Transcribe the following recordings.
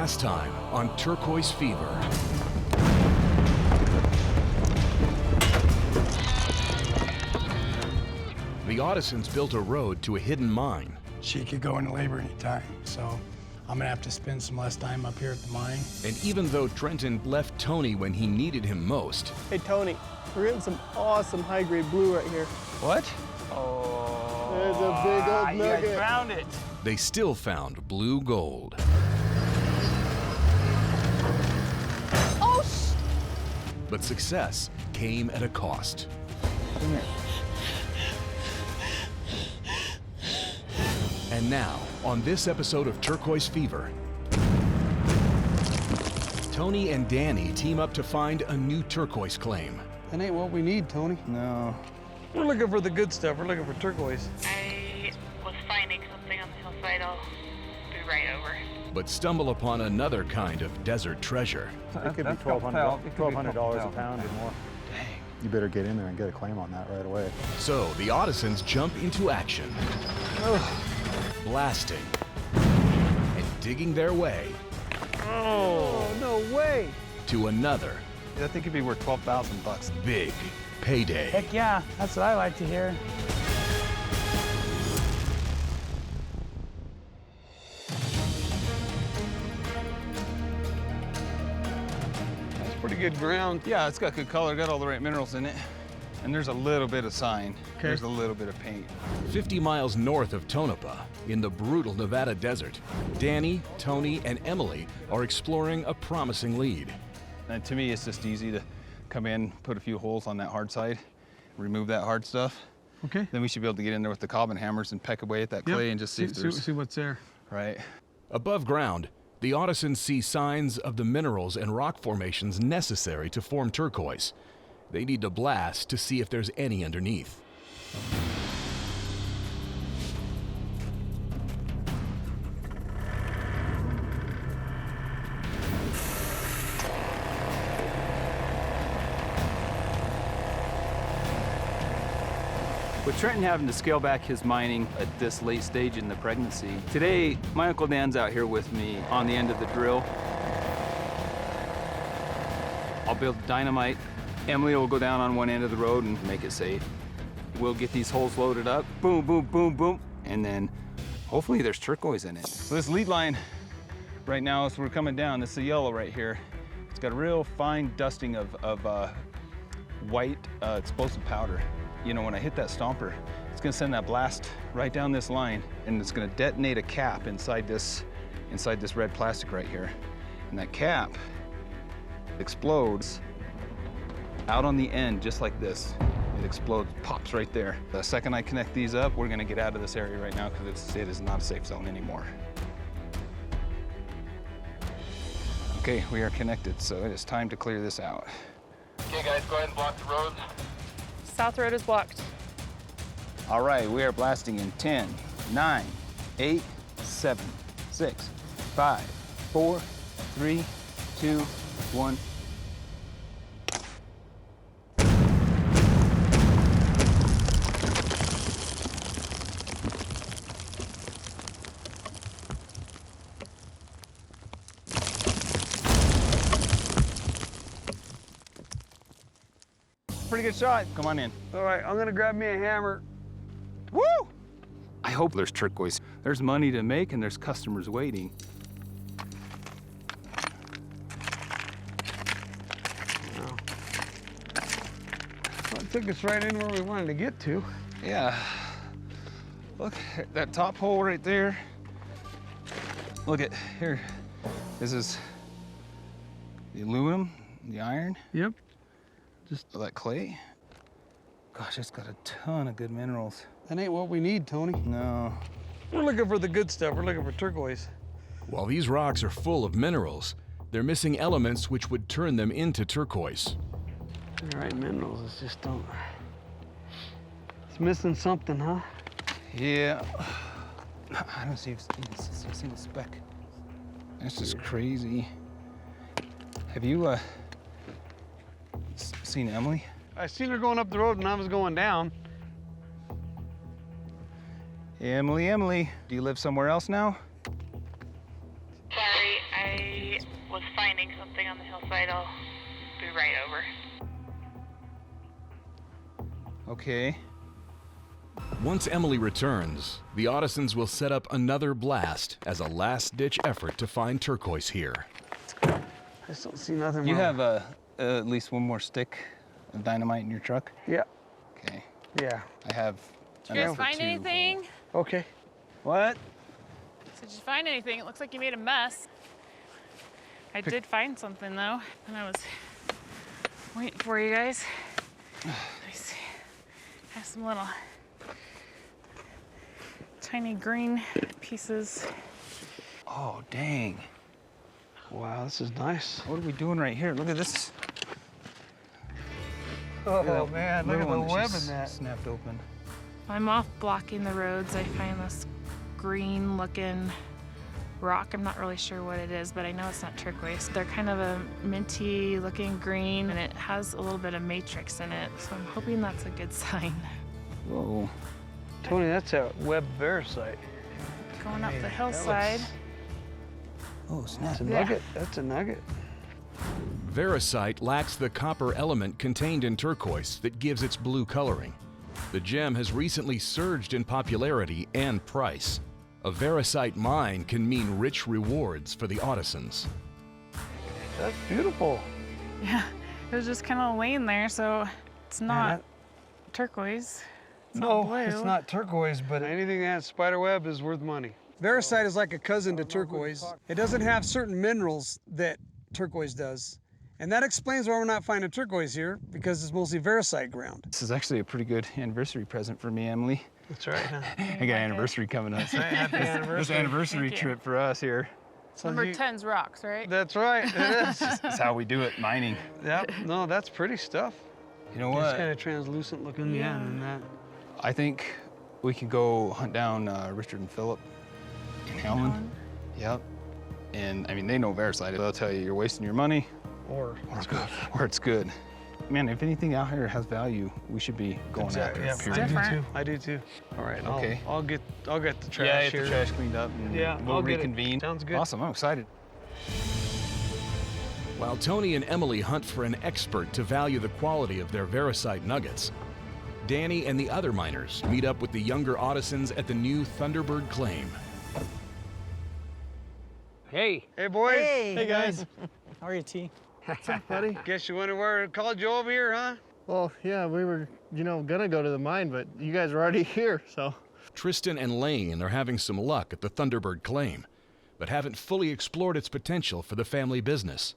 last time on Turquoise Fever. The Audisons built a road to a hidden mine. She could go into labor anytime, so I'm gonna have to spend some less time up here at the mine. And even though Trenton left Tony when he needed him most, Hey, Tony, we're getting some awesome high-grade blue right here. What? Oh, There's a big old you guys nugget. found it. they still found blue gold. Oh, But success came at a cost. Come here. And now, on this episode of Turquoise Fever, Tony and Danny team up to find a new turquoise claim. That ain't what we need, Tony. No. we're looking for the good stuff. We're looking for turquoise. I was finding something on the hillside. I'll be right over. But stumble upon another kind of desert treasure. It could be $1,200 a pound or more. You better get in there and get a claim on that right away. So the Audisons jump into action, blasting and digging their way Oh, no way. to another I think it'd be worth $12,000. big payday. Heck yeah, that's what I like to hear. That's pretty good ground. Yeah, it's got good color, got all the right minerals in it. And there's a little bit of sign. Okay. There's a little bit of paint. 50 miles north of Tonopah, in the brutal Nevada desert, Danny, Tony, and Emily are exploring a promising lead. And to me, it's just easy to come in, put a few holes on that hard side, remove that hard stuff. Okay. Then we should be able to get in there with the cob and hammers and peck away at that clay and just see if there's, see what's there. right? Above ground, the Audisons see signs of the minerals and rock formations necessary to form turquoise. They need to blast to see if there's any underneath. With Trenton having to scale back his mining at this late stage in the pregnancy, today my Uncle Dan's out here with me on the end of the drill. I'll build dynamite. Emily will go down on one end of the road and make it safe. We'll get these holes loaded up, boom, boom, boom, boom, and then hopefully there's turquoise in it. So this lead line right now, as we're coming down, this is the yellow right here. It's got a real fine dusting of white explosive powder. You know, when I hit that stomper, it's gonna send that blast right down this line, and it's gonna detonate a cap inside this red plastic right here. And that cap explodes out on the end, just like this. It explodes, pops right there. The second I connect these up, we're gonna get out of this area right now because it is not a safe zone anymore. Okay, we are connected, so it is time to clear this out. Okay, guys, go ahead and block the roads. South road is blocked. All right, we are blasting in 10, 9, 8, 7, 6, 5, 4, 3, 2, 1. Pretty good shot. Come on in. All right, I'm gonna grab me a hammer. Woo! I hope there's turquoise. There's money to make and there's customers waiting. Well, it took us right in where we wanted to get to. Yeah. Look, that top hole right there. Look at here. This is the aluminum, the iron, Yep. that clay. Gosh, it's got a ton of good minerals. That ain't what we need, Tony. No. We're looking for the good stuff. We're looking for turquoise. While these rocks are full of minerals, they're missing elements which would turn them into turquoise. All right, minerals. It's just don't. It's missing something, huh? Yeah. I don't see a single speck. That's just crazy. Have you seen Emily? I seen her going up the road and I was going down. Emily, do you live somewhere else now? Sorry, I was finding something on the hillside. I'll be right over. Okay. Once Emily returns, the Ottisons will set up another blast as a last-ditch effort to find turquoise here. I just don't see nothing You wrong. have at least one more stick of dynamite in your truck? Yeah, Okay. yeah. I have. Did you guys find anything? Okay. What? So did you find anything? It looks like you made a mess. I did find something though, and I was waiting for you guys. I see. I have some little tiny green pieces. Oh, dang. Wow, this is nice. What are we doing right here? Look at this. Oh man, look at the Little one web just in that. snapped open. I'm off blocking the roads. I find this green looking rock. I'm not really sure what it is, but I know it's not turquoise. They're kind of a minty looking green, and it has a little bit of matrix in it, so I'm hoping that's a good sign. Whoa. Tony, that's a web veracite. Going up the hillside. Oh, snap. That's a Yeah. nugget. That's a nugget. Veracite lacks the copper element contained in turquoise that gives its blue coloring. The gem has recently surged in popularity and price. A veracite mine can mean rich rewards for the Ottisons. That's beautiful. Yeah, it was just kind of laying there, so it's not Man, turquoise. It's no, not blue. it's not turquoise, but anything that has spider web is worth money. Veracite is like a cousin to turquoise. It doesn't have certain minerals that turquoise does. And that explains why we're not finding turquoise here, because it's mostly veracite ground. This is actually a pretty good anniversary present for me, Emily. That's right, huh? I got an anniversary coming up. Happy This anniversary. anniversary Thank you. trip for us here. Number 10's rocks, right? That's right, it is. That's how we do it, mining. Yep, no, that's pretty stuff. You know It's what? kind of translucent looking, yeah, and that. I think we could go hunt down Richard and Philip in Helen. Yep. And I mean, they know veracite. They'll tell you you're wasting your money, Or it's good. Or it's good. Man, if anything out here has value, we should be going after yeah, it. period. I do Different. too. I do too. All right, Okay. I'll get the trash Yeah, get here. the trash cleaned up and Yeah, we'll I'll get it. reconvene. Sounds good. Awesome, I'm excited. While Tony and Emily hunt for an expert to value the quality of their veracite nuggets, Danny and the other miners meet up with the younger Ottisons at the new Thunderbird claim. Hey. Hey, boys. Hey, guys. How are you, T? What's up, buddy? Guess you wonder where I called you over here, huh? Well, yeah, we were, gonna go to the mine, but you guys are already here, so. Tristan and Lane are having some luck at the Thunderbird claim, but haven't fully explored its potential for the family business.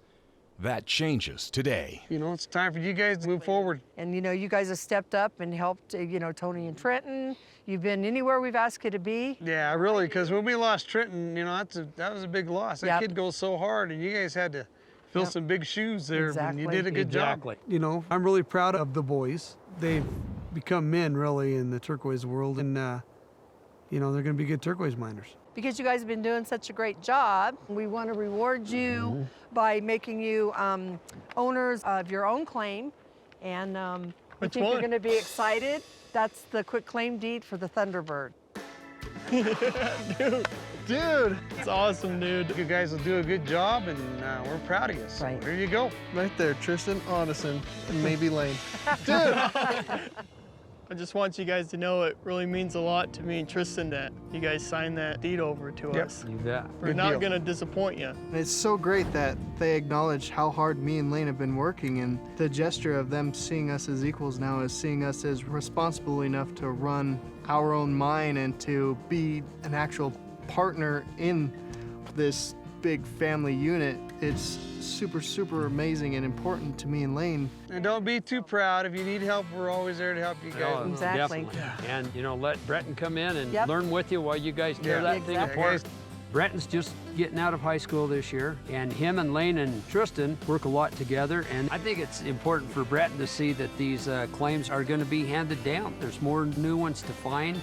That changes today. You know, it's time for you guys to move forward. And you guys have stepped up and helped, Tony and Trenton. You've been anywhere we've asked you to be. Yeah, really, because when we lost Trenton, that was a big loss. That Yep. kid goes so hard, and you guys had to fill some big shoes there. And you Exactly. did a good job. I'm really proud of the boys. They've become men, really, in the turquoise world. And, they're gonna be good turquoise miners. Because you guys have been doing such a great job, we want to reward you by making you owners of your own claim. And we think you're going to be excited. That's the quit claim deed for the Thunderbird. Dude, it's awesome, dude. You guys will do a good job, and we're proud of you. So Right. here you go. Right there, Tristan Ottoson and maybe Lane. Dude! I just want you guys to know it really means a lot to me and Tristan that you guys signed that deed over to us. You bet. We're Good not deal. gonna disappoint you. It's so great that they acknowledge how hard me and Lane have been working, and the gesture of them seeing us as equals now is seeing us as responsible enough to run our own mine and to be an actual partner in this big family unit. It's super, super amazing and important to me and Lane. And don't be too proud. If you need help, we're always there to help you guys. Exactly. And, let Breton come in and Yep. learn with you while you guys tear that thing Exactly. apart. Breton's just getting out of high school this year, and him and Lane and Tristan work a lot together, and I think it's important for Breton to see that these claims are going to be handed down. There's more new ones to find,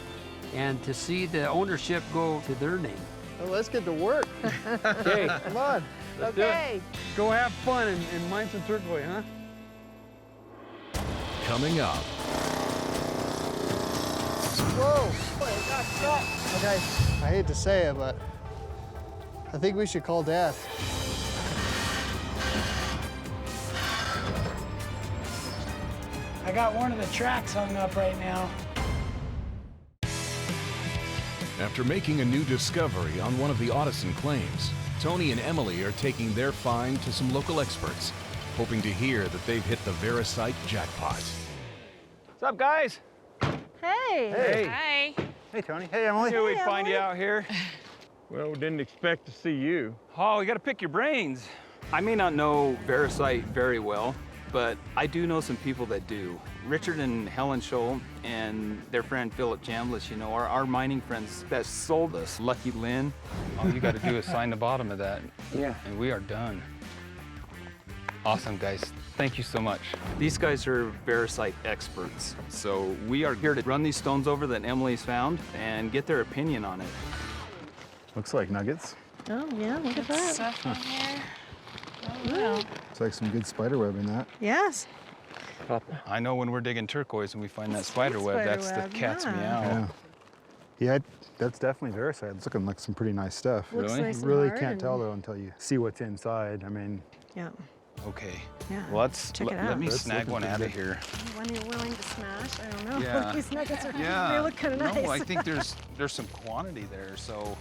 and to see the ownership go to their name. Well, let's get to work. Okay. Come on. Let's do it. Okay. Go have fun and mine some turquoise, huh? Coming up, Whoa! Okay, I hate to say it, but I think we should call Dad. I got one of the tracks hung up right now. After making a new discovery on one of the Ottoson claims, Tony and Emily are taking their find to some local experts, hoping to hear that they've hit the Veracite jackpot. What's up, guys? Hey. Hey. Hi. Hey, Tony. Hey, Emily. Knew we'd find you out here. Well, we didn't expect to see you. Oh, we gotta pick your brains. I may not know Veracite very well, but I do know some people that do. Richard and Helen Scholl and their friend Philip Chambliss, you know, are our mining friends that sold us Lucky Lynn. All you gotta do is sign the bottom of that. Yeah. And we are done. Awesome, guys. Thank you so much. These guys are Veracite experts, so we are here to run these stones over that Emily's found and get their opinion on it. Looks like nuggets. Oh, yeah, look at that. Stuff in here. Oh, wow. Looks like some good spider web in that. Yes. I know when we're digging turquoise and we find that spider web, that's the cat's meow. Yeah. Yeah, that's definitely Veracite. It's looking like some pretty nice stuff. Looks Really? nice and Really hard can't and- tell though until you see what's inside. I mean, Yeah. Okay. Yeah. Well, let's Check it let out. me That's snag looking one pretty out of good. here. When you're willing to smash, I don't know. Yeah. These nuggets are, Yeah. they look kind of nice. No, I think there's some quantity there, so.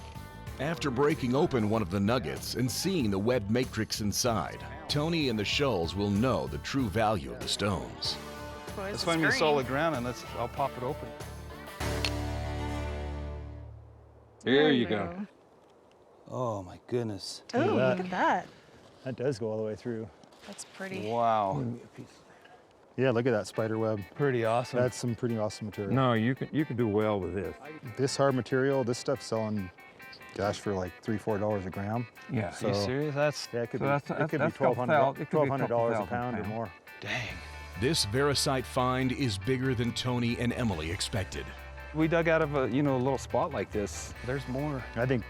After breaking open one of the nuggets and seeing the web matrix inside, Tony and the Schulls will know the true value of the stones. Let's find me a solid ground and I'll pop it open. There you go. Oh my goodness. Oh, look at that. that does go all the way through. That's pretty. Wow. Yeah, look at that spider web. Pretty awesome. That's some pretty awesome material. No, you can do well with this. This hard material, this stuff's selling, gosh, for like $3-4 a gram. Yeah. So, Are you serious? That's yeah, it could So be, that's- it could be that's a couple $1,200 $1,200 $1,200 a a pound or pound. more. dang. This Veracite find is bigger than Tony and Emily expected. We dug out of a little spot like this. There's more. I think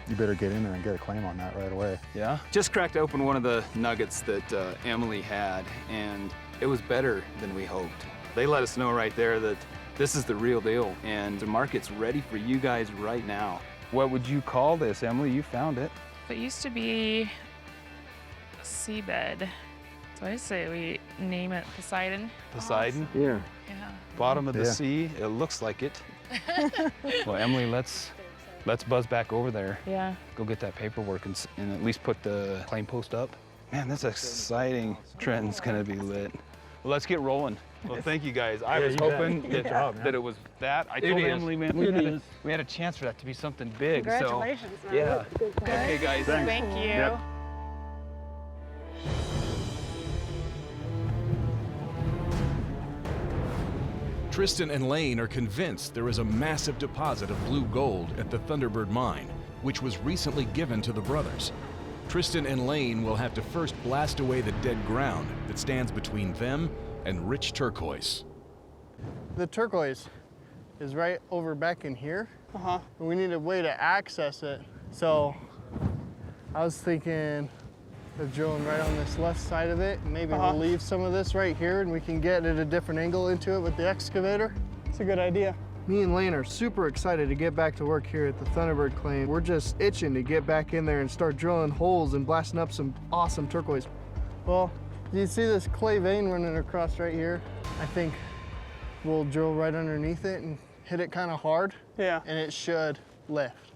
you better get in there and get a claim on that right away. Yeah? Just cracked open one of the nuggets that Emily had, and it was better than we hoped. They let us know right there that this is the real deal, and the market's ready for you guys right now. What would you call this, Emily? You found it. It used to be a seabed. So I say we name it Poseidon. Poseidon? Yeah. Yeah. Bottom of the Yeah. sea. It looks like it. Well, Emily, let's buzz back over there. Yeah. Go get that paperwork and at least put the claim post up. Man, that's exciting. Trenton's gonna be lit. Well, let's get rolling. Well, thank you guys. I was you bet. hoping Good job, man. that it was that. I It told is. Emily, man, we had a chance for that to be something big. Congratulations. So, man. yeah. Good guys. Okay, guys. Thank you. Yep. Tristan and Lane are convinced there is a massive deposit of blue gold at the Thunderbird mine, which was recently given to the brothers. Tristan and Lane will have to first blast away the dead ground that stands between them and rich turquoise. The turquoise is right over back in here. And we need a way to access it. So I was thinking of drilling right on this left side of it. And maybe we'll leave some of this right here and we can get at a different angle into it with the excavator. It's a good idea. Me and Lane are super excited to get back to work here at the Thunderbird claim. We're just itching to get back in there and start drilling holes and blasting up some awesome turquoise. Well, do you see this clay vein running across right here? I think we'll drill right underneath it and hit it kind of hard. Yeah. And it should lift.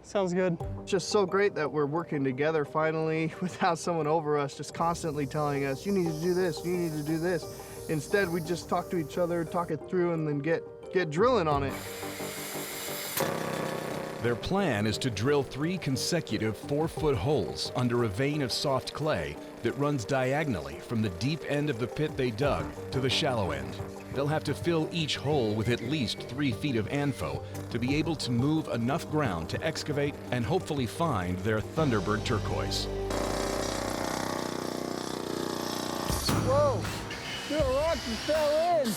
Sounds good. It's just so great that we're working together finally without someone over us just constantly telling us, you need to do this, you need to do this. Instead, we just talk to each other, talk it through, and then get drilling on it. Their plan is to drill 3 consecutive 4-foot holes under a vein of soft clay that runs diagonally from the deep end of the pit they dug to the shallow end. They'll have to fill each hole with at least 3 feet of ANFO to be able to move enough ground to excavate and hopefully find their Thunderbird turquoise. Whoa! Your rock just fell in!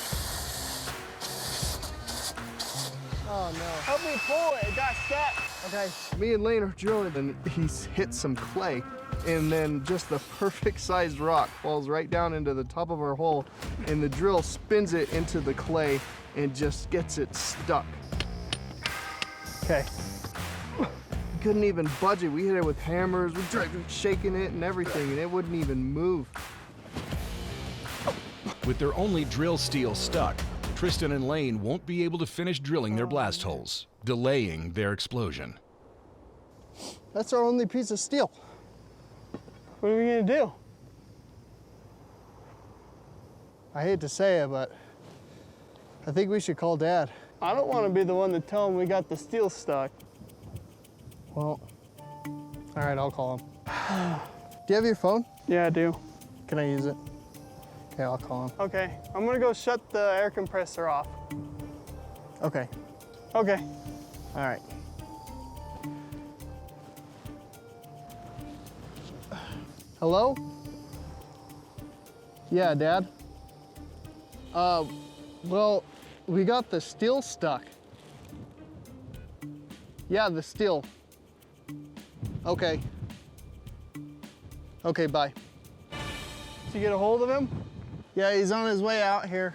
Oh no. Help me pull it, it got stuck. Okay. Me and Lane are drilling and he's hit some clay and then just the perfect sized rock falls right down into the top of our hole and the drill spins it into the clay and just gets it stuck. Okay. We couldn't even budge it. We hit it with hammers, we tried shaking it and everything and it wouldn't even move. With their only drill steel stuck, Tristan and Lane won't be able to finish drilling their blast holes, delaying their explosion. That's our only piece of steel. What are we gonna do? I hate to say it, but I think we should call Dad. I don't want to be the one to tell him we got the steel stuck. Well, all right, I'll call him. Do you have your phone? Yeah, I do. Can I use it? Okay, I'll call him. Okay, I'm gonna go shut the air compressor off. Okay. Okay. All right. Hello? Yeah, Dad? Well, we got the steel stuck. Yeah, the steel. Okay. Okay, bye. Did you get a hold of him? Yeah, he's on his way out here.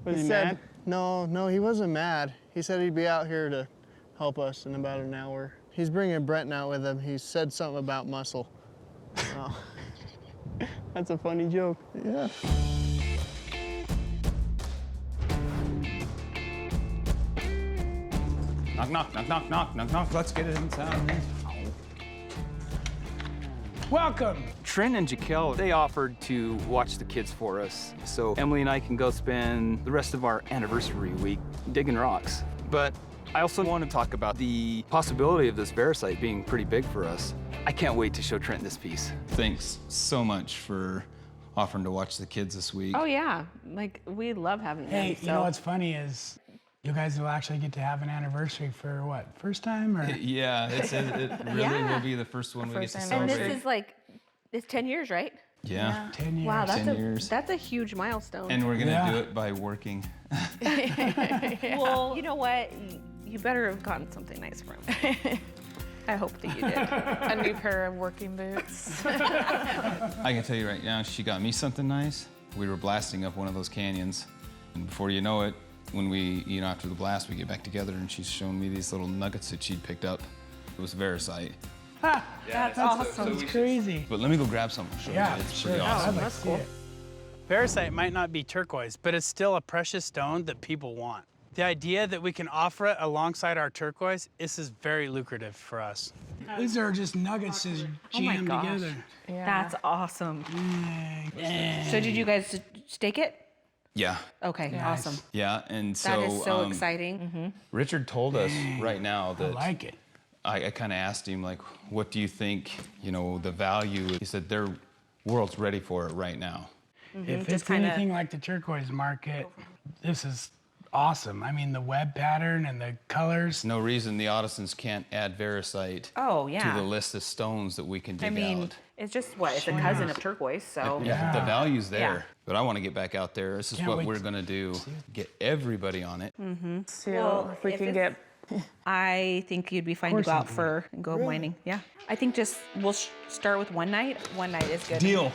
Was he said, mad? No, he wasn't mad. He said he'd be out here to help us in about an hour. He's bringing Brenton out with him. He said something about muscle. Oh. That's a funny joke. Yeah. Knock, knock, knock, knock, knock, knock, knock. Let's get it inside. Welcome. Trent and Jaquel, they offered to watch the kids for us. So Emily and I can go spend the rest of our anniversary week digging rocks. But I also want to talk about the possibility of this Verasite being pretty big for us. I can't wait to show Trent this piece. Thanks so much for offering to watch the kids this week. Oh yeah, like we love having them. Hey, so. you know what's funny is you guys will actually get to have an anniversary for what, first time or? Yeah, it really will be the first one we get to And celebrate. this is like, it's 10 years, right? Yeah. 10 years. Wow, 10 years. that's a huge milestone. And we're gonna do it by working. Well, you know what? You better have gotten something nice for him. I hope that you did. A new pair of working boots. I can tell you right now, she got me something nice. We were blasting up one of those canyons, and before you know it, when we, after the blast, we get back together, and she's showing me these little nuggets that she'd picked up. It was Verasite. That's awesome. It's crazy. But let me go grab some. Show you. It's pretty awesome. I'd like to see it. Verasite might not be turquoise, but it's still a precious stone that people want. The idea that we can offer it alongside our turquoise, this is very lucrative for us. These are just nuggets just jammed together. Yeah. That's awesome. So did you guys stake it? Yeah. Okay, Nice. awesome. Yeah, and so That is so exciting. Mm-hmm. Richard told us right now that I like it. I kind of asked him, like, what do you think, the value? He said their world's ready for it right now. If it's anything like the turquoise market, this is awesome. I mean, the web pattern and the colors. No reason the Audisons can't add Verasite to the list of stones that we can dig out. It's just it's a cousin of turquoise, so. Yeah, the value's there. Yeah. But I want to get back out there. This is Can't what wait we're going to do. Get everybody on it. Mm-hmm. So if we can get. I think you'd be fine to go out for and go mining. Yeah. I think just we'll start with one night. One night is good. Deal.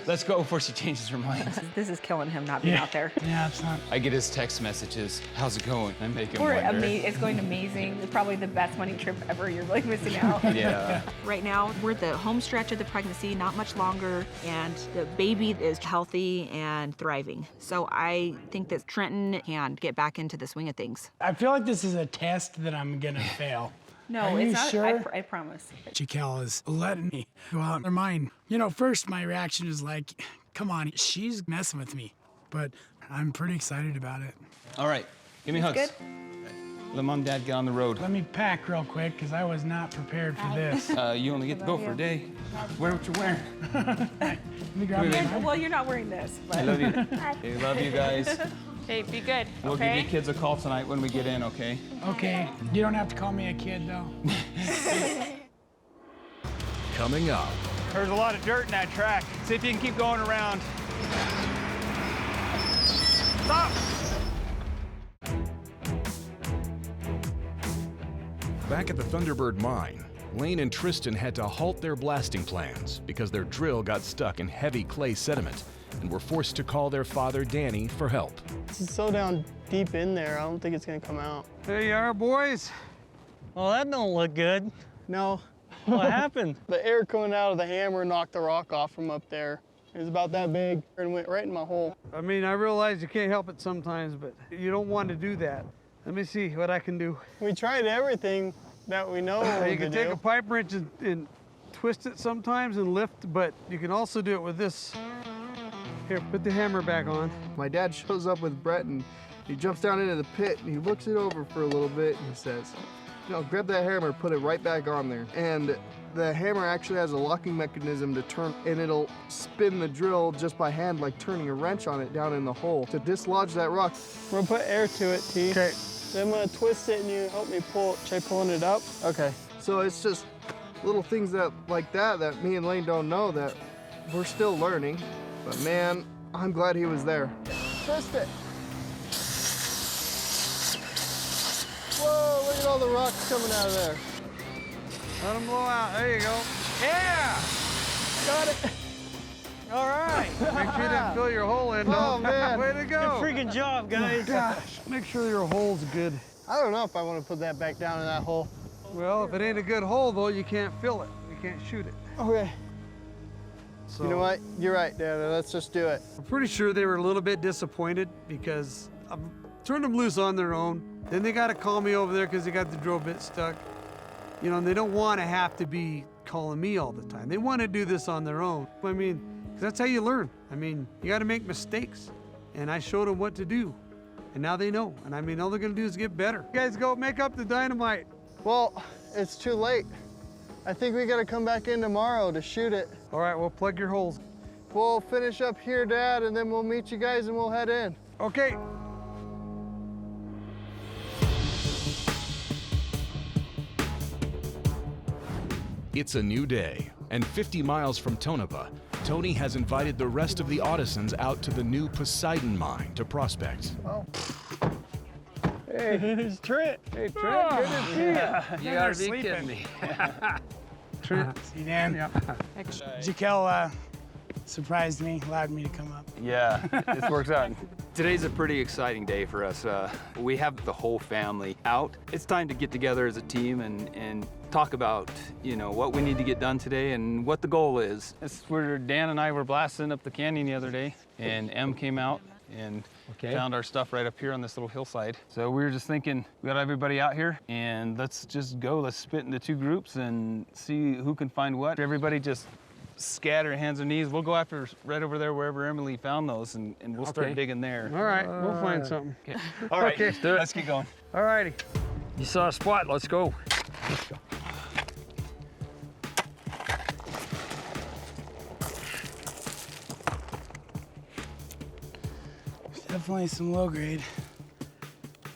Let's go before she changes her mind. This is killing him not being out there. Yeah, it's not. I get his text messages. How's it going? I make him wonder. It's going amazing. It's probably the best money trip ever. You're really missing out. Yeah. Right now, we're at the home stretch of the pregnancy, not much longer, and the baby is healthy and thriving. So I think that Trenton can get back into the swing of things. I feel like this is a test that I'm gonna fail. No, Are it's you not. sure? I promise. Jaquel is letting me go out in her mind. First my reaction is like, come on, she's messing with me. But I'm pretty excited about it. All right. Give me hugs. Good. Let Mom and Dad get on the road. Let me pack real quick, because I was not prepared for this. You only get to go for a day. Wear what you're wearing. Let me grab my Well, you're not wearing this. But. I love you. Okay, love you guys. Hey, be good. We'll give you kids a call tonight when we get in, okay? Okay, you don't have to call me a kid, though. Coming up. There's a lot of dirt in that track. See if you can keep going around. Stop! Back at the Thunderbird mine, Lane and Tristan had to halt their blasting plans because their drill got stuck in heavy clay sediment and were forced to call their father, Danny, for help. This is so down deep in there, I don't think it's gonna come out. There you are, boys. Well, that don't look good. No. What happened? The air coming out of the hammer knocked the rock off from up there, It was about that big and went right in my hole. I mean, I realize you can't help it sometimes, but you don't want to do that. Let me see what I can do. We tried everything that we know You can take a pipe wrench and twist it sometimes and lift, but you can also do it with this. Here, put the hammer back on. My dad shows up with Brett and he jumps down into the pit and he looks it over for a little bit and he says, "No, grab that hammer, put it right back on there." And the hammer actually has a locking mechanism to turn, and it'll spin the drill just by hand, like turning a wrench on it down in the hole to dislodge that rock. We're gonna put air to it, T. Okay. Then I'm gonna twist it and you help me pull. Try pulling it up. Okay. So it's just little things like that me and Lane don't know that we're still learning. But man, I'm glad he was there. Twist it. Whoa, look at all the rocks coming out of there. Let them blow out. There you go. Yeah! Got it. All right. Make sure you didn't fill your hole in. Oh, man. Way to go. Good freaking job, guys. Gosh, make sure your hole's good. I don't know if I want to put that back down in that hole. Well, if it ain't a good hole, though, you can't fill it. You can't shoot it. Okay. So, you know what? You're right, Dad. Let's just do it. I'm pretty sure they were a little bit disappointed because I turned them loose on their own. Then they got to call me over there because they got the drill bit stuck. You know, and they don't want to have to be calling me all the time. They want to do this on their own. I mean, 'cause that's how you learn. I mean, you got to make mistakes. And I showed them what to do. And now they know. And I mean, all they're going to do is get better. You guys go make up the dynamite. Well, it's too late. I think we got to come back in tomorrow to shoot it. All right, we'll plug your holes. We'll finish up here, Dad, and then we'll meet you guys and we'll head in. Okay. It's a new day, and 50 miles from Tonopah, Tony has invited the rest of the Audisons out to the new Poseidon mine to prospect. Oh. Hey, it's Trent. Hey, Trent, good to see you. You gotta be kidding me. Trent, see Dan? Yeah. Jaquel surprised me, allowed me to come up. Yeah, this works out. Today's a pretty exciting day for us. We have the whole family out. It's time to get together as a team and talk about, you know, what we need to get done today and what the goal is. It's where Dan and I were blasting up the canyon the other day, and Em came out and found our stuff right up here on this little hillside. So we were just thinking, we got everybody out here, and let's just go. Let's split into two groups and see who can find what. Everybody just scatter hands and knees. We'll go after right over there wherever Emily found those, and we'll start digging there. All right, we'll find something. Okay. All right, okay. Let's do it. Let's get going. All righty. You saw a spot, let's go. Definitely some low grade.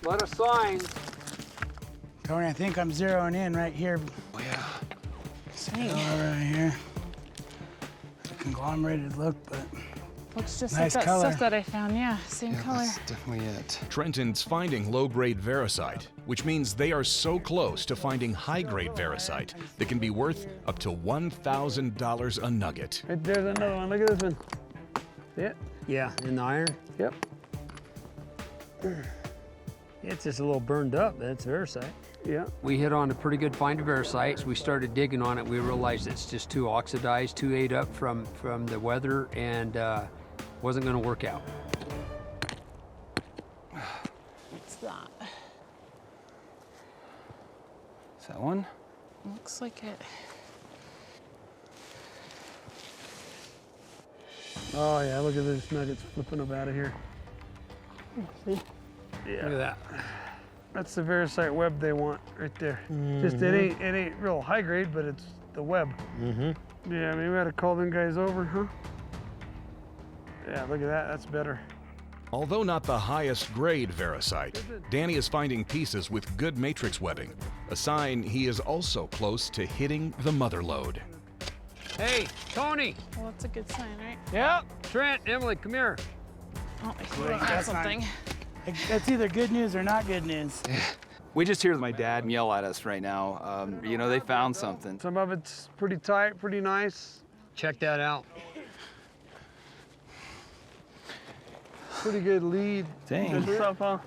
Let us sign. Tony, I think I'm zeroing in right here. Oh, yeah. Right here. Conglomerated look, but Looks just nice like that color. stuff that I found. Yeah, same color. That's definitely it. Trenton's finding low-grade veracite, which means they are so close to finding high-grade veracite that can be worth up to $1,000 a nugget. Right there's another one. Look at this one. Yeah. Yeah, in the iron. Yep. It's just a little burned up. That's veracite. Yeah. We hit on a pretty good find of veracite. As we started digging on it, we realized it's just too oxidized, too ate up from the weather, and wasn't going to work out. What's that? Is that one? Looks like it. Oh yeah, look at those nuggets flipping up out of here. See? Yeah. Look at that. That's the veracite web they want right there. Just it ain't real high grade, but it's the web. Yeah, maybe we ought to call them guys over, huh? Yeah, look at that. That's better. Although not the highest grade veracite, Danny is finding pieces with good matrix webbing, a sign he is also close to hitting the mother lode. Hey, Tony. Well, that's a good sign, right? Yeah. Trent, Emily, come here. Oh, I Wait, got that's something. That's either good news or not good news. We just hear my dad yell at us right now. You know, they found something. Some of it's pretty tight, pretty nice. Check that out. Pretty good lead. Dang. Good stuff, huh?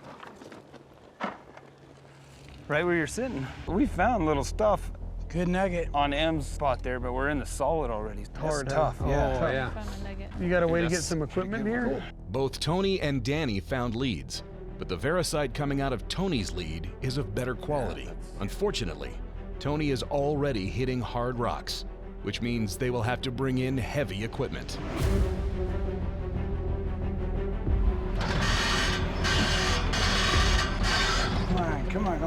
Right where you're sitting. We found little stuff Good nugget. On M's spot there, but we're in the solid already. It's Hard, huh? tough. Yeah. Oh, yeah. You got a way to get some equipment here? Both Tony and Danny found leads, but the Veracite coming out of Tony's lead is of better quality. Unfortunately, Tony is already hitting hard rocks, which means they will have to bring in heavy equipment. Come on.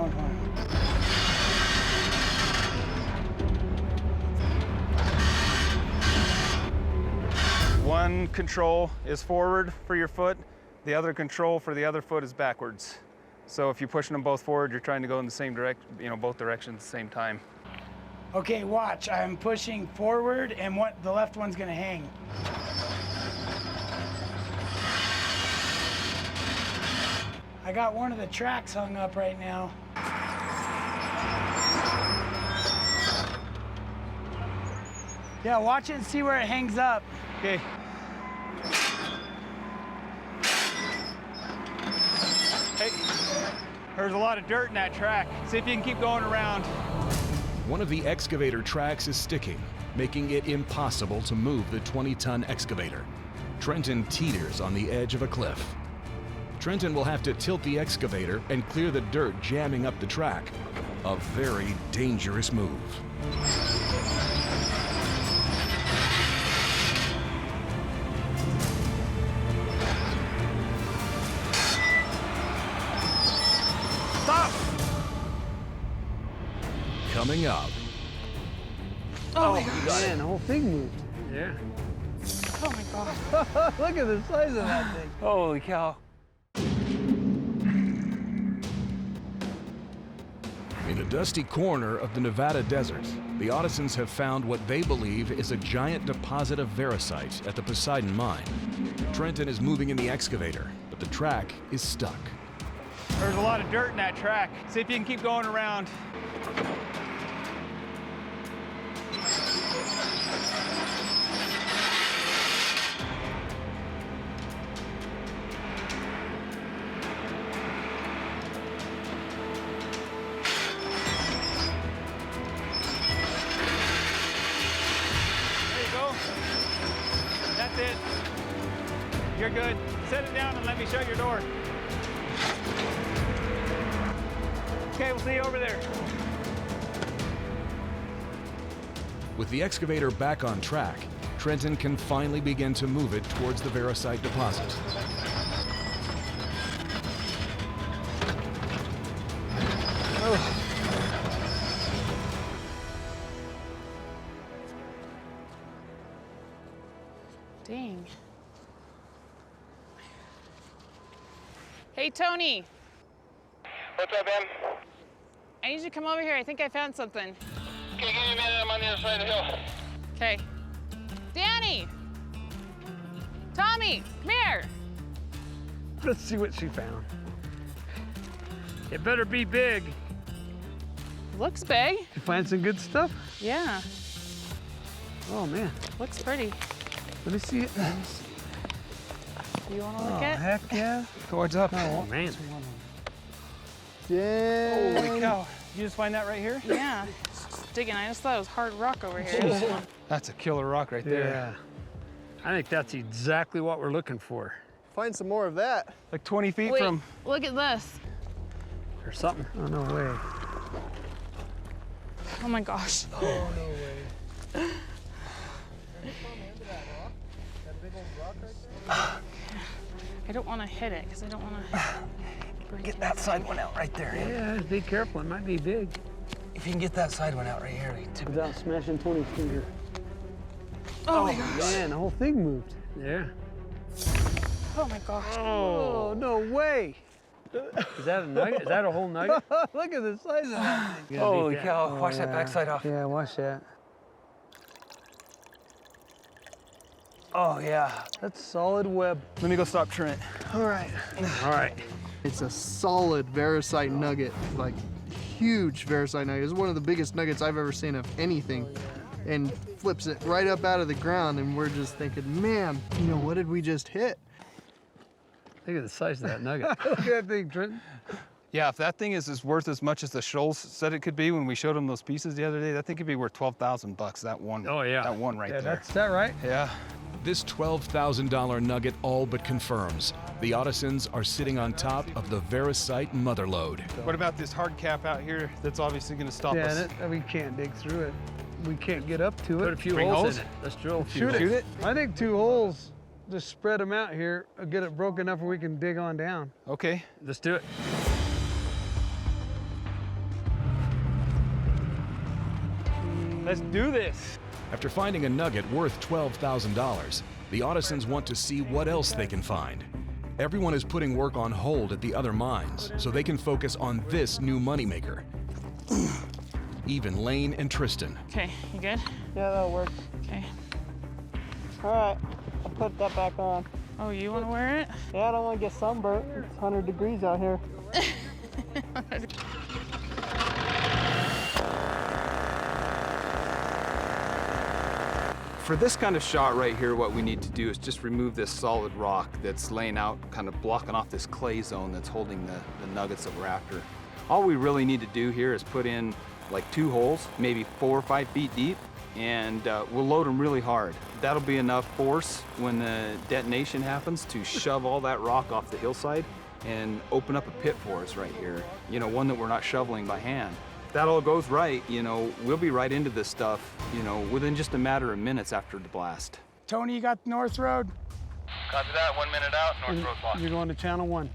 One control is forward for your foot. The other control for the other foot is backwards. So if you're pushing them both forward, you're trying to go in the same direction, both directions at the same time. Okay, watch. I'm pushing forward, and the left one's gonna hang. I got one of the tracks hung up right now. Yeah, watch it and see where it hangs up. Okay. Hey, there's a lot of dirt in that track. See if you can keep going around. One of the excavator tracks is sticking, making it impossible to move the 20-ton excavator. Trenton teeters on the edge of a cliff. Trenton will have to tilt the excavator and clear the dirt jamming up the track. A very dangerous move. Stop! Coming up. Oh my God. Man, the whole thing moved. Yeah. Oh my God. Look at the size of that thing. Holy cow. In a dusty corner of the Nevada desert, the Audisons have found what they believe is a giant deposit of Veracite at the Poseidon mine. Trenton is moving in the excavator, but the track is stuck. There's a lot of dirt in that track. See if you can keep going around. That's it. You're good. Set it down and let me shut your door. Okay, we'll see you over there. With the excavator back on track, Trenton can finally begin to move it towards the Veracite deposit. Dang. Hey, Tony. What's up, Em? I need you to come over here. I think I found something. Okay, give me a minute. I'm on the other side of the hill. Okay. Danny! Tommy, come here. Let's see what she found. It better be big. Looks big. You find some good stuff? Yeah. Oh, man. Looks pretty. Let me see it. You want to look at? Heck yeah. Towards up. Oh, man. Yeah. Holy cow. You just find that right here? Yeah. Just digging. I just thought it was hard rock over here. That's a killer rock right there. Yeah. I think that's exactly what we're looking for. Find some more of that. Like 20 feet Wait, from... look at this. There's something. Oh, no way. Oh my gosh. Oh, no way. I don't want to hit it because I don't want to Get that side one out right there. Yeah, be careful. It might be big. If you can get that side one out right here. Without smashing Tony's finger. Oh my gosh. Man, the whole thing moved. There. Oh my gosh. Oh, no way. Is that a nugget? Is that a whole nugget? Look at the size of that thing. Holy cow. Wash that backside off. Yeah, wash that. Oh, yeah. That's solid web. Let me go stop Trent. All right. All right. It's a solid Veracite nugget, like huge Veracite nugget. It's one of the biggest nuggets I've ever seen of anything, and flips it right up out of the ground, and we're just thinking, man, you know, what did we just hit? Look at the size of that nugget. Look at that thing, Trenton. Yeah, if that thing is worth as much as the Shoals said it could be when we showed them those pieces the other day, that thing could be worth 12,000 bucks. That one. Oh yeah. That one right there. Is that right? Yeah. This $12,000 nugget all but confirms the Ottisons are sitting on top of the Veracite motherlode. What about this hard cap out here that's obviously going to stop us? Yeah, we can't dig through it. We can't get up to it. Put a few holes in it. Let's drill a few. Shoot it. I think 2 holes, just spread them out here, get it broken enough where we can dig on down. Okay. Let's do it. Let's do this. After finding a nugget worth $12,000, the Ottisons want to see what else they can find. Everyone is putting work on hold at the other mines so they can focus on this new moneymaker. Even Lane and Tristan. Okay, you good? Yeah, that'll work. Okay. All right, I'll put that back on. Oh, you want to wear it? Yeah, I don't want to get sunburnt. It's 100 degrees out here. For this kind of shot right here, what we need to do is just remove this solid rock that's laying out, kind of blocking off this clay zone that's holding the nuggets that we're after. All we really need to do here is put in like 2 holes, maybe 4 or 5 feet deep, and we'll load them really hard. That'll be enough force when the detonation happens to shove all that rock off the hillside and open up a pit for us right here. You know, one that we're not shoveling by hand. If that all goes right, you know, we'll be right into this stuff, you know, within just a matter of minutes after the blast. Tony, you got the North Road? Copy that. 1 minute out. North Road blocked. You're going to channel 1.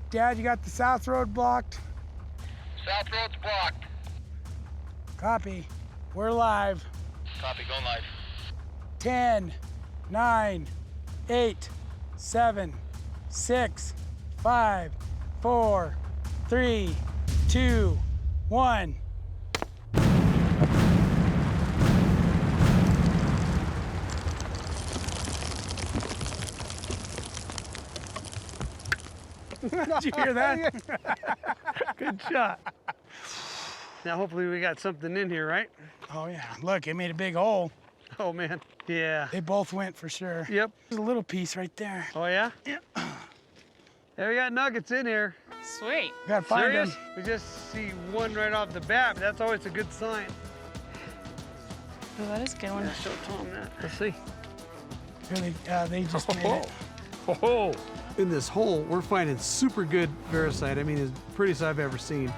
Dad, you got the South Road blocked? South Road's blocked. Copy. We're live. Copy. Go live. 10, 9, 8, 7, 6, 5, 4, 3, 2, 1. Did you hear that? Good shot. Now hopefully we got something in here, right? Oh yeah, look, it made a big hole. Oh man, yeah. They both went for sure. Yep. There's a little piece right there. Oh yeah? Yeah. There we got nuggets in here. Sweet. We gotta find Serious? them. We just see one right off the bat, but that's always a good sign. Oh, that is a good one. Yeah, show Tom that. Let's see. Really, they just made it. Oh. In this hole, we're finding super good Veracite. I mean, it's the prettiest I've ever seen.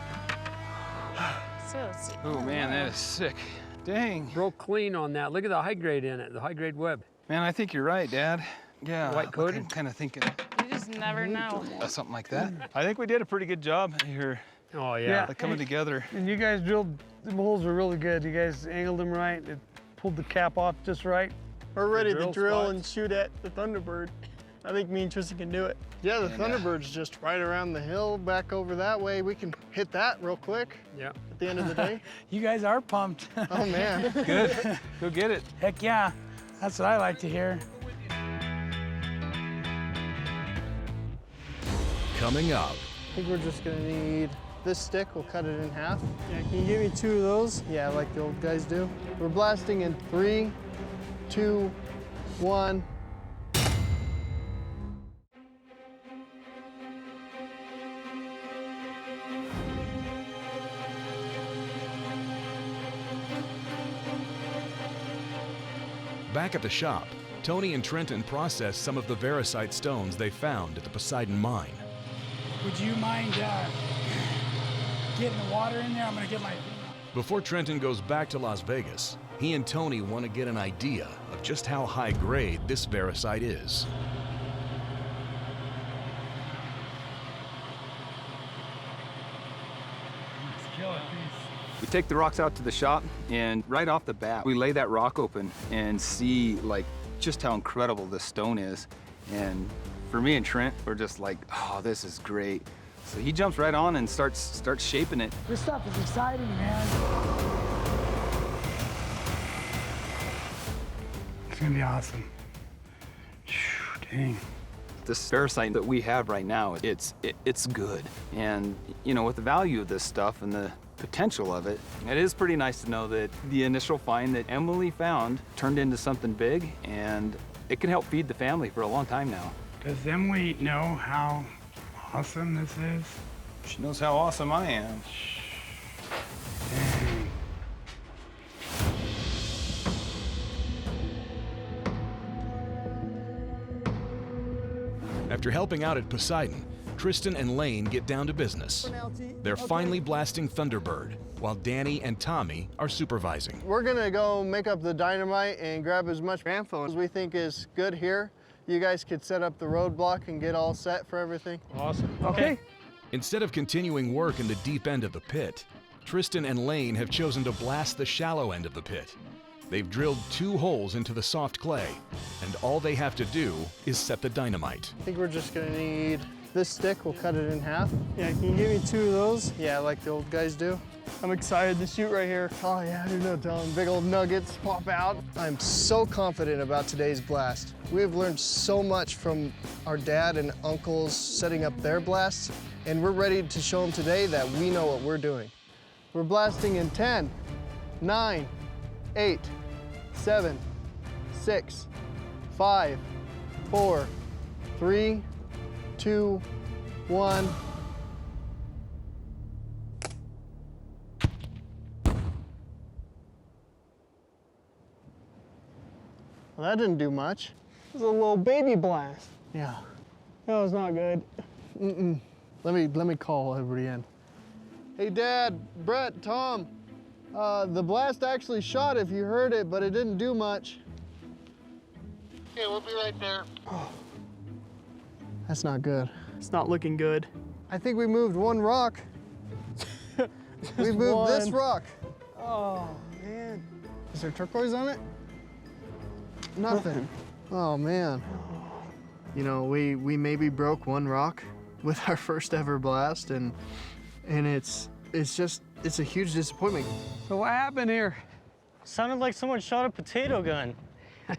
So let's see. Oh man, that is sick. Dang. Broke clean on that. Look at the high grade in it, the high grade web. Man, I think you're right, Dad. Yeah. White coated? I'm kind of thinking You just never know. something like that. I think we did a pretty good job here. Oh yeah. Like coming together. And you guys drilled, the holes were really good. You guys angled them right. It pulled the cap off just right. We're ready to drill drill spots. and shoot at the Thunderbird. I think me and Tristan can do it. Yeah, the Thunderbird's just right around the hill, back over that way. We can hit that real quick. Yeah. At the end of the day. You guys are pumped. Oh man. Good. Go get it. Heck yeah. That's what I like to hear. Coming up, I think we're just gonna need this stick. We'll cut it in half. Yeah, can you give me 2 of those? Yeah, like the old guys do. We're blasting in 3, 2, 1. back at the shop, Tony and Trenton processed some of the Veracite stones they found at the Poseidon mine. Would you mind getting the water in there? I'm gonna get my... Before Trenton goes back to Las Vegas, he and Tony want to get an idea of just how high grade this Veracite is. We take the rocks out to the shop, and right off the bat, we lay that rock open and see like just how incredible this stone is. And for me and Trent, we're just like, oh, this is great. So he jumps right on and starts shaping it. This stuff is exciting, man. It's gonna be awesome. Dang. This Veracite that we have right now, it's good. And you know, with the value of this stuff and the potential of it, it is pretty nice to know that the initial find that Emily found turned into something big, and it can help feed the family for a long time now. Does Emily know how awesome this is? She knows how awesome I am. Dang. After helping out at Poseidon, Tristan and Lane get down to business. They're finally blasting Thunderbird, while Danny and Tommy are supervising. We're gonna go make up the dynamite and grab as much info as we think is good here. You guys could set up the roadblock and get all set for everything. Awesome. Okay. Instead of continuing work in the deep end of the pit, Tristan and Lane have chosen to blast the shallow end of the pit. They've drilled 2 holes into the soft clay, and all they have to do is set the dynamite. I think we're just gonna need this stick. We'll cut it in half. Yeah, can you give me 2 of those? Yeah, like the old guys do. I'm excited to shoot right here. Oh yeah, you know, telling big old nuggets pop out. I'm so confident about today's blast. We have learned so much from our dad and uncles setting up their blasts, and we're ready to show them today that we know what we're doing. We're blasting in 10, 9, 8, 7, 6, 5, 4, 3, 2, 1. Well, that didn't do much. It was a little baby blast. Yeah. That was not good. Let me call everybody in. Hey, Dad, Brett, Tom. The blast actually shot if you heard it, but it didn't do much. Okay, we'll be right there. Oh, that's not good. It's not looking good. I think we moved 1 rock. We moved this rock. Oh, man. Is there turquoise on it? Nothing. Oh, man. You know, we maybe broke 1 rock with our first ever blast, and it's a huge disappointment. So what happened here? Sounded like someone shot a potato gun. It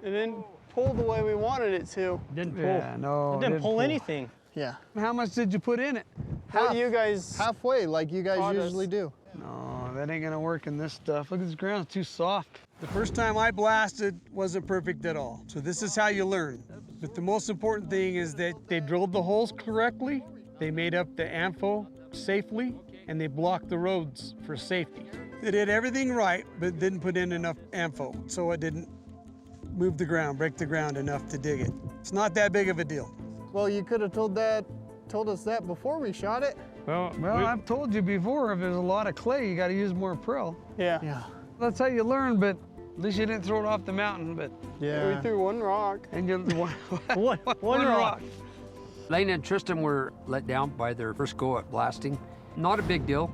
didn't pull the way we wanted it to. Didn't pull. Yeah, no. It didn't pull anything. Yeah. How much did you put in it? What you guys halfway, like you guys usually do. No, that ain't gonna work in this stuff. Look at this ground, it's too soft. The first time I blasted wasn't perfect at all. So this is how you learn. But the most important thing is that they drilled the holes correctly, they made up the ANFO safely, and they blocked the roads for safety. They did everything right, but didn't put in enough ANFO, so it didn't move the ground, break the ground enough to dig it. It's not that big of a deal. Well, you could have told us that before we shot it. Well, I've told you before, if there's a lot of clay, you gotta use more Prill. Yeah. That's how you learn, but at least you didn't throw it off the mountain, but. Yeah. We threw 1 rock. And you, one rock. Lane and Tristan were let down by their first go at blasting. Not a big deal.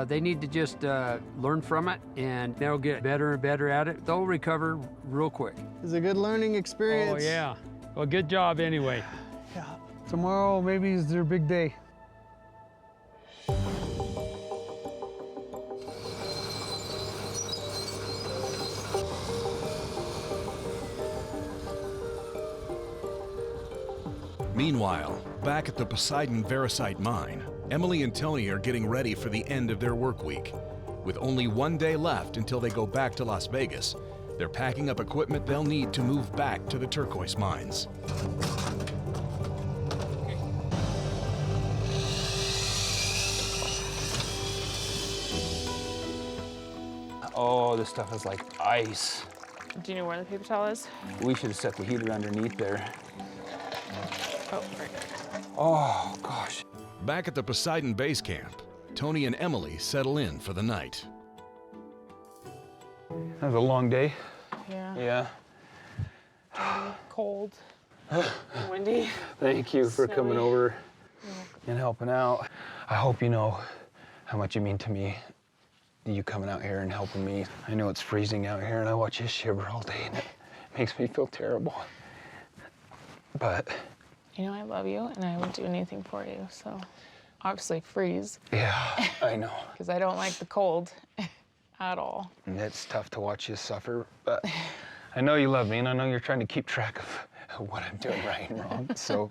They need to just learn from it, and they'll get better and better at it. They'll recover real quick. It's a good learning experience. Oh, yeah. Well, good job anyway. Yeah. Tomorrow, maybe is their big day. Meanwhile, back at the Poseidon Veracite mine, Emily and Tony are getting ready for the end of their work week. With only 1 day left until they go back to Las Vegas, they're packing up equipment they'll need to move back to the turquoise mines. Oh, this stuff is like ice. Do you know where the paper towel is? We should have set the heater underneath there. Oh, right there. Oh, gosh. Back at the Poseidon base camp, Tony and Emily settle in for the night. That was a long day. Yeah. Yeah. Cold. Windy. Thank you for coming over You're and helping out. I hope you know how much you mean to me, you coming out here and helping me. I know it's freezing out here and I watch you shiver all day and it makes me feel terrible. But You know I love you and I would do anything for you, so obviously freeze. yeah, I know. Because I don't like the cold at all. And it's tough to watch you suffer, but I know you love me and I know you're trying to keep track of what I'm doing right and wrong. So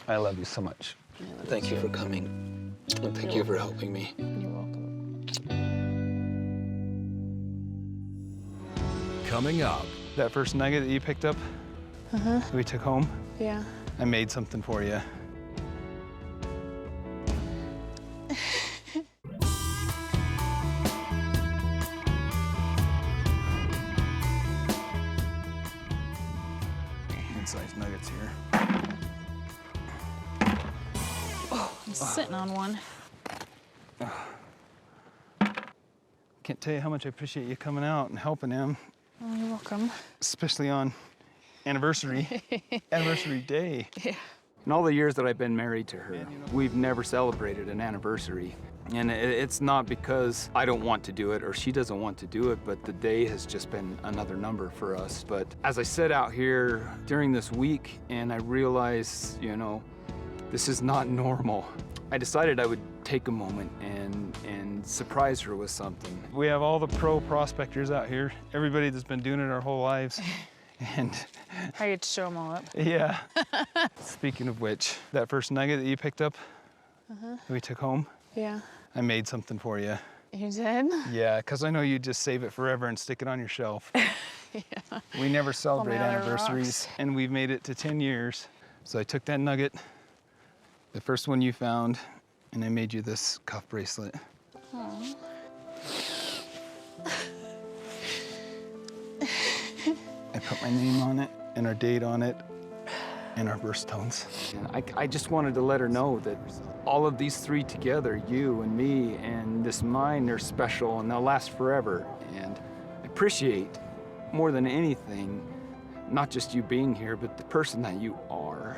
I love you so much. Thank you for coming. And thank you for helping me. You're welcome. Coming up. That first nugget that you picked up, we took home. Yeah. I made something for you. Good-sized nuggets here. Oh, I'm sitting on one. Can't tell you how much I appreciate you coming out and helping him. Oh, you're welcome. Especially on anniversary day. Yeah. In all the years that I've been married to her, we've never celebrated an anniversary. And it's not because I don't want to do it or she doesn't want to do it, but the day has just been another number for us. But as I sit out here during this week and I realized, you know, this is not normal, I decided I would take a moment and surprise her with something. We have all the pro prospectors out here, everybody that's been doing it our whole lives. And I get to show them all up. yeah. Speaking of which, that first nugget that you picked up, that we took home, Yeah. I made something for you. You did? Yeah, because I know you just save it forever and stick it on your shelf. Yeah. We never celebrate other anniversaries, rocks. and we've made it to 10 years. So I took that nugget, the first one you found, and I made you this cuff bracelet. Aw. I put my name on it, and our date on it, and our birthstones. And I just wanted to let her know that all of these three together, you and me and this mine, they're special and they'll last forever. And I appreciate more than anything, not just you being here, but the person that you are.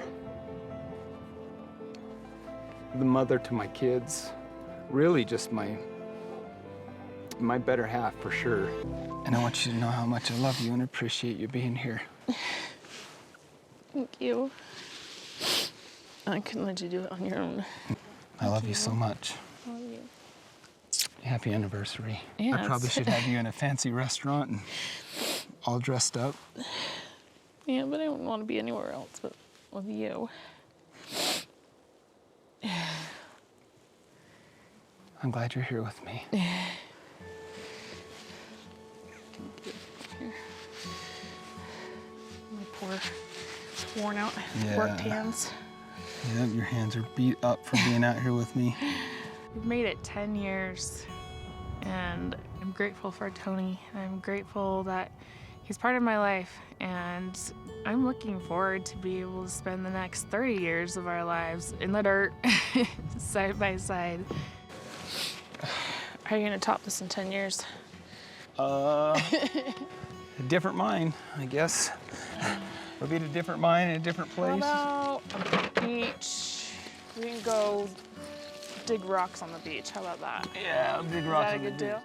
The mother to my kids, really just my better half for sure. And I want you to know how much I love you and appreciate you being here. Thank you. I couldn't let you do it on your own. I love you so much. I love you. Happy anniversary. Yeah, I probably it's- should have you in a fancy restaurant and all dressed up. Yeah, but I don't want to be anywhere else but with you. I'm glad you're here with me. My poor, worn out, Yeah. worked hands. Yeah, your hands are beat up from being out here with me. We've made it 10 years, and I'm grateful for Tony. I'm grateful that he's part of my life, and I'm looking forward to be able to spend the next 30 years of our lives in the dirt, side by side. How are you gonna top this in 10 years? A different mine, I guess. We'll be at a different mine in a different place. How about a beach? We can go dig rocks on the beach. How about that? Yeah, I'll dig Is rocks that a on the good beach. deal?